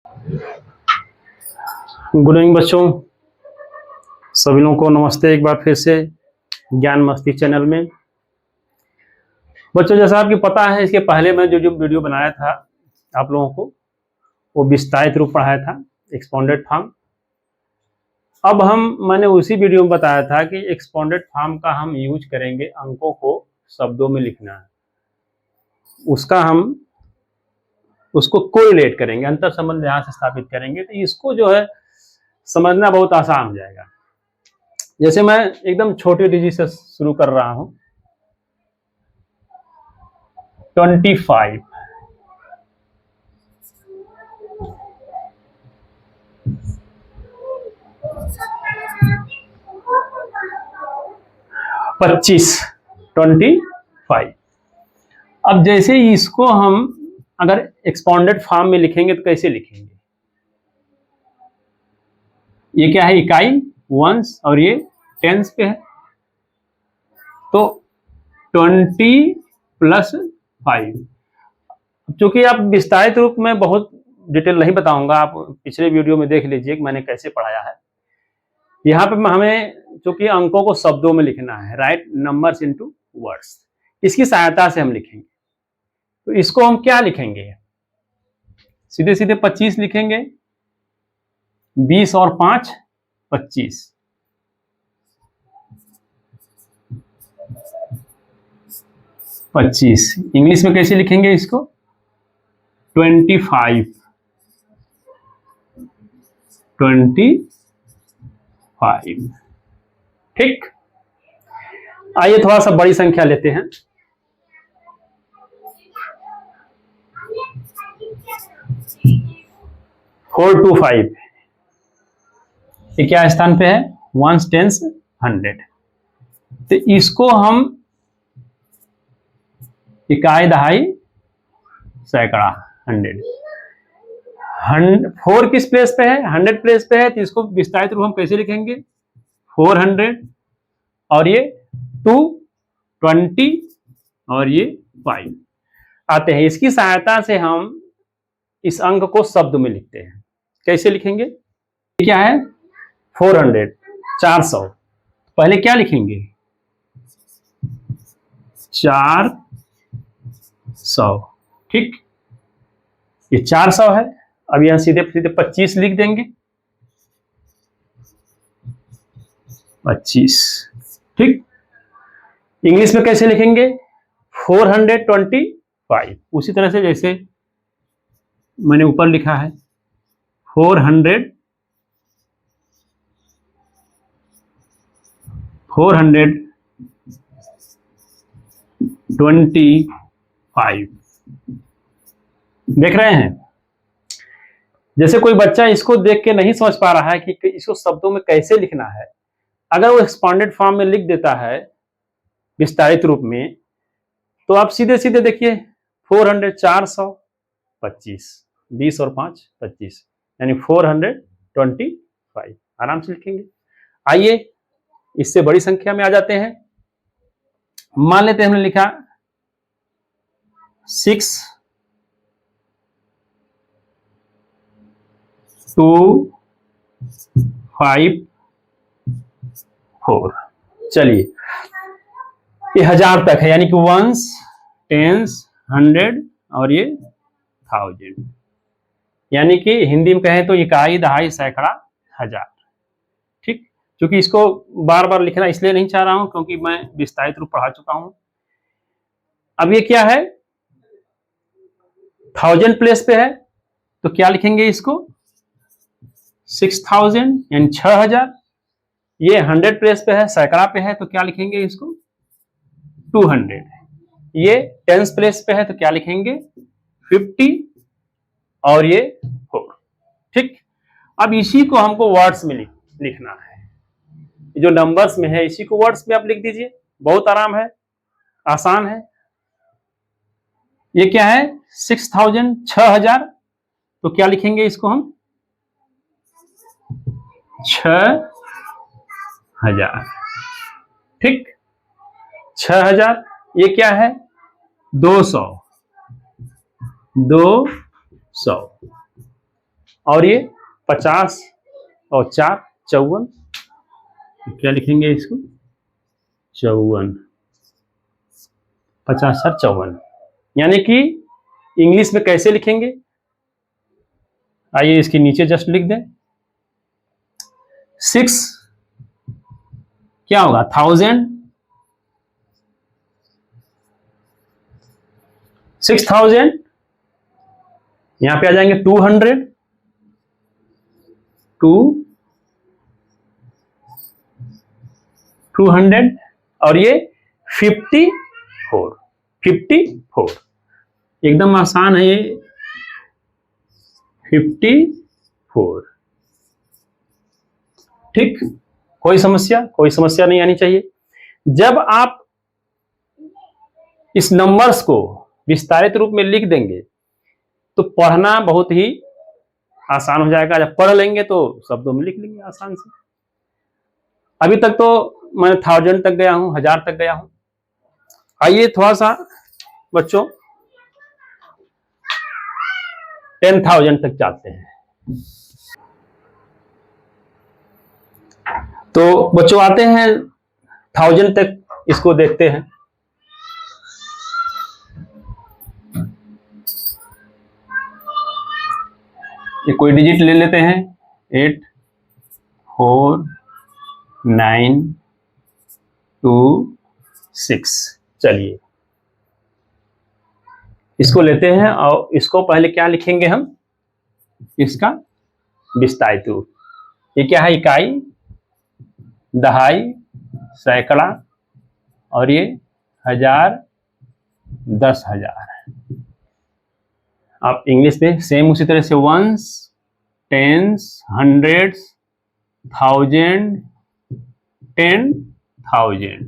Good evening बच्चों, सभी लोगों को नमस्ते एक बार फिर से ज्ञान मस्ती चैनल में। बच्चों, जैसा आपको पता है, इसके पहले मैं जो वीडियो बनाया था आप लोगों को, वो विस्तारित रूप पढ़ाया था, एक्सपाउंडेड फॉर्म। अब मैंने उसी वीडियो में बताया था कि एक्सपाउंडेड फॉर्म का हम यूज करेंगे, अंकों को शब्दों में लिखना है, उसको कोरिलेट करेंगे, अंतर संबंध यहाँ से स्थापित करेंगे। तो इसको जो है समझना बहुत आसान हो जाएगा। जैसे मैं एकदम छोटी डिजिट से शुरू कर रहा हूं, 25, 25, 25। अब जैसे इसको हम अगर एक्सपाउंडेड फॉर्म में लिखेंगे तो कैसे लिखेंगे? ये क्या है? इकाई, वंस, और ये टेंस पे है। तो 20 + 5। चूंकि आप विस्तारित रूप में बहुत डिटेल नहीं बताऊंगा, आप पिछले वीडियो में देख लीजिए कि मैंने कैसे पढ़ाया है। यहाँ पे हमें चूंकि अंकों को शब्दों में लिखना है, राइट नंबर्स इनटू वर्ड्स, इसकी सहायता से हम लिखेंगे। तो इसको हम क्या लिखेंगे? सीधे सीधे 25 लिखेंगे। 20 और 5 25। 25 इंग्लिश में कैसे लिखेंगे इसको? 25, 25। ठीक, आइए थोड़ा सा बड़ी संख्या लेते हैं। 425, ये क्या स्थान पे है? Once, tens, 100। तो इसको हम इकाई, दहाई, सैकड़ा, 100। 4 किस प्लेस पे है? 100 प्लेस पे है। तो इसको विस्तारित रूप हम कैसे लिखेंगे? 400 और ये 220 और ये 5 आते हैं। इसकी सहायता से हम इस अंक को शब्द में लिखते हैं। कैसे लिखेंगे? क्या है? 400, 400। पहले क्या लिखेंगे? 400। ठीक, ये 400 है। अब यहां सीधे सीधे 25 लिख देंगे। 25। ठीक, इंग्लिश में कैसे लिखेंगे? 425। उसी तरह से जैसे मैंने ऊपर लिखा है 425। देख रहे हैं? जैसे कोई बच्चा इसको देख के नहीं समझ पा रहा है कि इसको शब्दों में कैसे लिखना है, अगर वो एक्सपांडेड फॉर्म में लिख देता है विस्तारित रूप में, तो आप सीधे सीधे देखिए 400, 400, 25, 20 और 5 25, यानी 425 आराम से लिखेंगे। आइए इससे बड़ी संख्या में आ जाते हैं। मान लेते हैं हमने लिखा 6 2 5 4। चलिए, ये 1000 तक है, यानी कि वंस, टेंस, 100 और ये 1000। यानी कि हिंदी में कहें तो इकाई, दहाई, सैकड़ा, 1000। ठीक, क्योंकि इसको बार बार लिखना इसलिए नहीं चाह रहा हूं क्योंकि मैं विस्तारित रूप पढ़ा चुका हूं। अब ये क्या है? 1000 प्लेस पे है, तो क्या लिखेंगे इसको? 6000 यानी 6000। ये 100 प्लेस पे है, सैकड़ा पे है, तो क्या लिखेंगे इसको? 200। ये टेंस प्लेस पे है, तो क्या लिखेंगे? 50 और ये 4। ठीक, अब इसी को हमको वर्ड्स में लिखना है। जो नंबर्स में है इसी को वर्ड्स में आप लिख दीजिए, बहुत आराम है, आसान है। ये क्या है? 6000, 6000, तो क्या लिखेंगे इसको हम? 6000। ठीक, 6000। ये क्या है? 200, 200। और ये 50 और 4 54, क्या लिखेंगे इसको, 54, 50 और 54, यानी कि इंग्लिश में कैसे लिखेंगे, आइए इसके नीचे जस्ट लिख दें। 6 क्या होगा 1000, 6000, यहां पे आ जाएंगे 200, 200 और ये 54, 54 एकदम आसान है ये 54। ठीक, कोई समस्या नहीं आनी चाहिए। जब आप इस नंबर्स को विस्तारित रूप में लिख देंगे तो पढ़ना बहुत ही आसान हो जाएगा। जब पढ़ लेंगे तो शब्दों में लिख लेंगे आसान से। अभी तक तो मैं 1000 तक गया हूं, 1000 तक गया हूं। आइए थोड़ा सा बच्चों 10,000 तक जाते हैं। तो बच्चों आते हैं 1000 तक, इसको देखते हैं। ये कोई डिजिट ले लेते हैं, 8 4 9 2 6। चलिए इसको लेते हैं और इसको पहले क्या लिखेंगे हम, इसका विस्तारित रूप। ये क्या है, इकाई, दहाई, सैकड़ा और ये 1000, 10,000। आप इंग्लिश में सेम उसी तरह से वंस, टेंस, हंड्रेड्स, 1000, 10,000।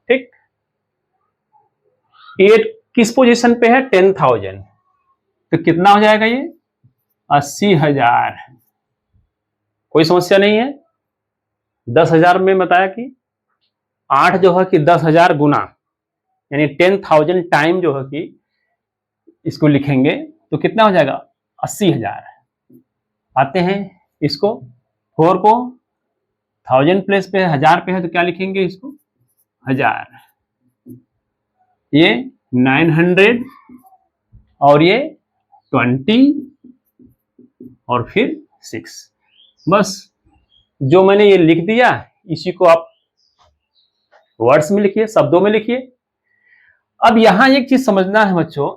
ठीक, ये किस पोजीशन पे है, 10,000, तो कितना हो जाएगा ये 80,000। कोई समस्या नहीं है। 10,000 में बताया कि 8 जो है कि 10,000 गुना, यानी 10,000 टाइम जो है कि इसको लिखेंगे तो कितना हो जाएगा 80,000। आते हैं इसको 4 को 1000 प्लेस पे 1000 पे है तो क्या लिखेंगे इसको 1000। ये 900 और ये 20 और फिर 6। बस जो मैंने ये लिख दिया इसी को आप वर्ड्स में लिखिए, शब्दों में लिखिए। अब यहां एक चीज समझना है बच्चों,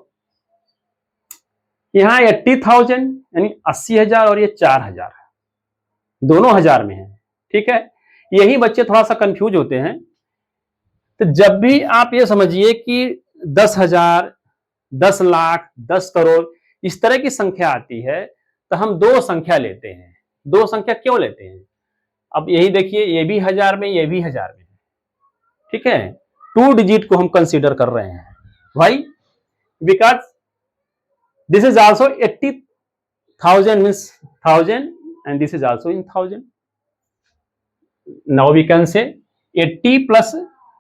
यहां 80,000 यानी 80,000 और ये 4,000 दोनों 1000 में है। ठीक है, यही बच्चे थोड़ा सा कंफ्यूज होते हैं। तो जब भी आप ये समझिए कि 10,000, 10 लाख, 10 करोड़ इस तरह की संख्या आती है तो हम दो संख्या लेते हैं। दो संख्या क्यों लेते हैं, अब यही देखिए, ये भी 1000 में, ये भी 1000 में। ठीक है, 2 डिजिट को हम कंसीडर कर रहे हैं भाई, because this is also 80,000 means 1000 and this is also in 1000. Now we can say 80 plus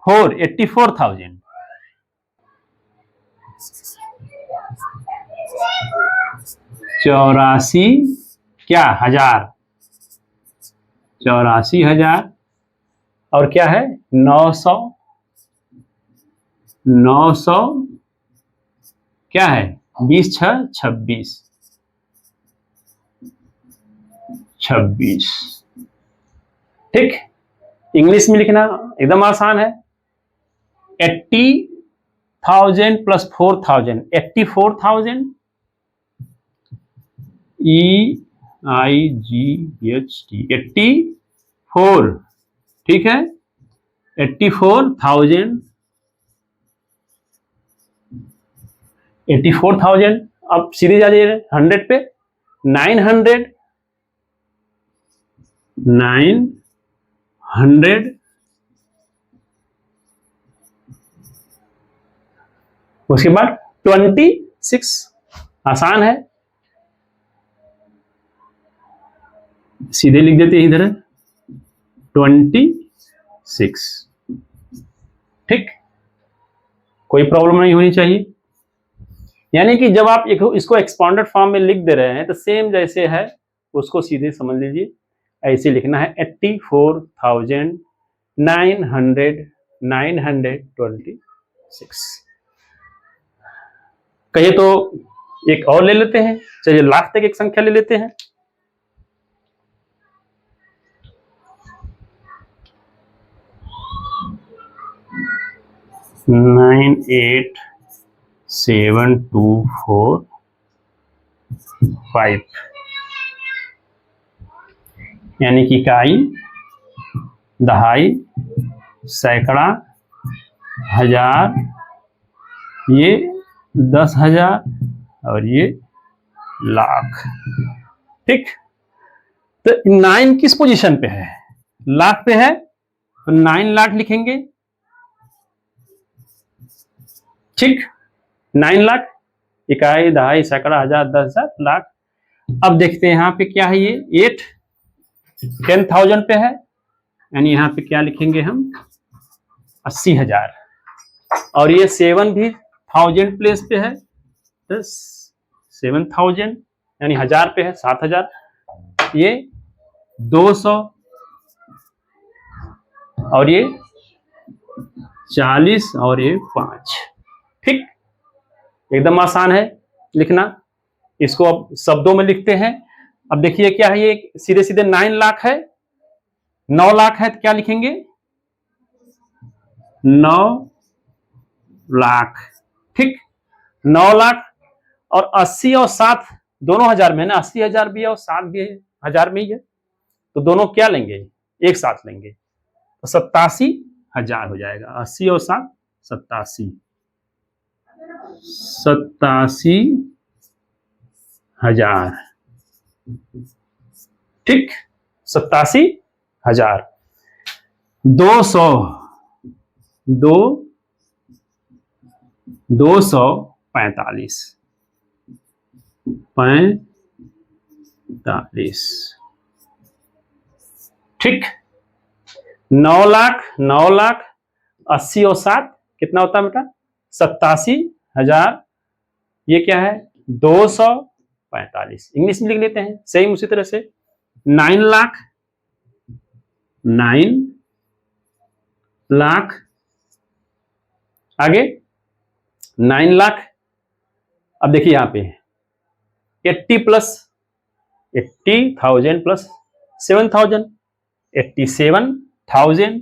4, 84,000. चौरासी क्या हजार, 84,000 और क्या है 900, 900 क्या है 20 6 26, 26। ठीक, इंग्लिश में लिखना एकदम आसान है। 80,000 प्लस 4,000, 84,000, EIGHT 84। ठीक है, 84,000, 84,000। अब सीधे जा जाइए 100 पे, 900, 900 उसके बाद 26। आसान है, सीधे लिख देते हैं इधर 26। ठीक, कोई प्रॉब्लम नहीं होनी चाहिए। यानी कि जब आप इसको एक्सपांडेड फॉर्म में लिख दे रहे हैं तो सेम जैसे है उसको सीधे समझ लीजिए, ऐसे लिखना है 84,926। कहिए तो एक और ले लेते हैं, चलिए लाख तक एक संख्या ले लेते हैं। नाइन 8,7,2,4,5 यानी कि इकाई, दहाई, सैकड़ा, हजार, ये 10,000 और ये लाख। ठीक, तो 9 किस पोजीशन पे है? लाख पे है, तो 9 लाख लिखेंगे। ठीक, 9 लाख, इकाई, दहाई, सैकड़ा, हजार, 10,000, लाख। अब देखते हैं यहाँ पे क्या है, ये 8 10,000 पे है, यानी यहाँ पे क्या लिखेंगे हम, 80,000। और ये 7 भी 1000 प्लेस पे है, तो 7,000 यानी 1000 पे है, 7,000। ये 200 और ये 40 और ये 5। ठीक, एकदम आसान है लिखना। इसको अब शब्दों में लिखते हैं। अब देखिए क्या है, ये सीधे सीधे 9 लाख है, 9 लाख है तो क्या लिखेंगे, 9 लाख। ठीक, 9 लाख और 80 और 7 दोनों हजार में है ना, 80,000 भी है और 7 भी है, हजार में ही है, तो दोनों क्या लेंगे, एक साथ लेंगे, तो 87,000 हो जाएगा। 80 और 7 87,000। ठीक, 87,000। 245। ठीक, 9 लाख, 9 लाख, 80 और 7 कितना होता है बेटा, 87,000। ये क्या है, 245। इंग्लिश में लिख लेते हैं सेम उसी तरह से, 9 लाख, 9 लाख, आगे 9 लाख। अब देखिए यहां पे 80,000 प्लस 7,000, 87,000।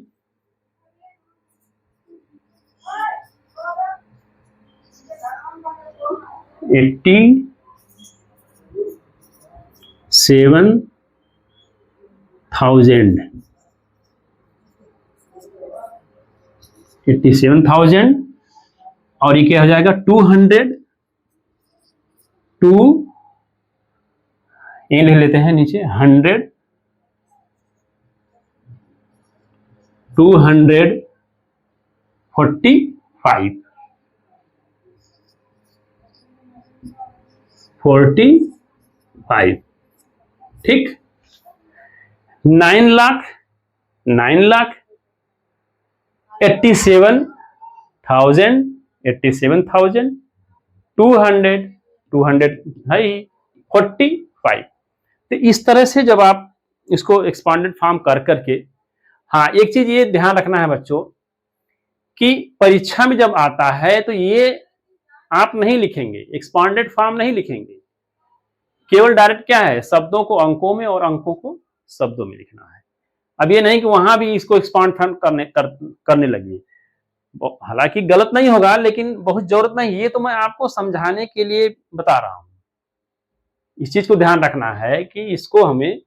$87,000 और ये क्या हो जाएगा, 200, ये लिख लेते हैं नीचे 100, 245। ठीक, 9 लाख, 9 लाख, 87,000, 200 है 45। तो इस तरह से जब आप इसको एक्सपांडेड फॉर्म कर करके, हाँ एक चीज ये ध्यान रखना है बच्चों कि परीक्षा में जब आता है तो ये आप नहीं लिखेंगे, एक्सपांडेड फॉर्म नहीं लिखेंगे, केवल डायरेक्ट क्या है, शब्दों को अंकों में और अंकों को शब्दों में लिखना है। अब ये नहीं कि वहां भी इसको एक्सपांड करने लगी, हालांकि गलत नहीं होगा लेकिन बहुत जरूरत नहीं, ये तो मैं आपको समझाने के लिए बता रहा हूं। इस चीज को ध्यान रखना है कि इसको हमें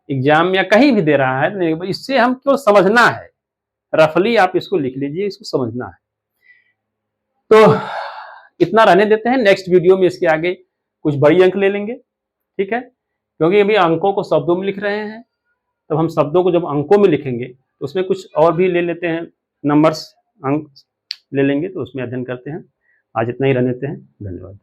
एग्जाम या कहीं भी दे रहा है, इससे हम क्यों समझना है, रफली आप इसको लिख लीजिए, इसको समझना है। तो इतना रहने देते हैं, नेक्स्ट वीडियो में इसके आगे कुछ बड़ी अंक ले लेंगे। ठीक है, क्योंकि अभी अंकों को शब्दों में लिख रहे हैं, तब हम शब्दों को जब अंकों में लिखेंगे तो उसमें कुछ और भी ले लेते हैं, नंबर्स, अंक ले लेंगे, तो उसमें अध्ययन करते हैं। आज इतना ही रहने देते हैं, धन्यवाद।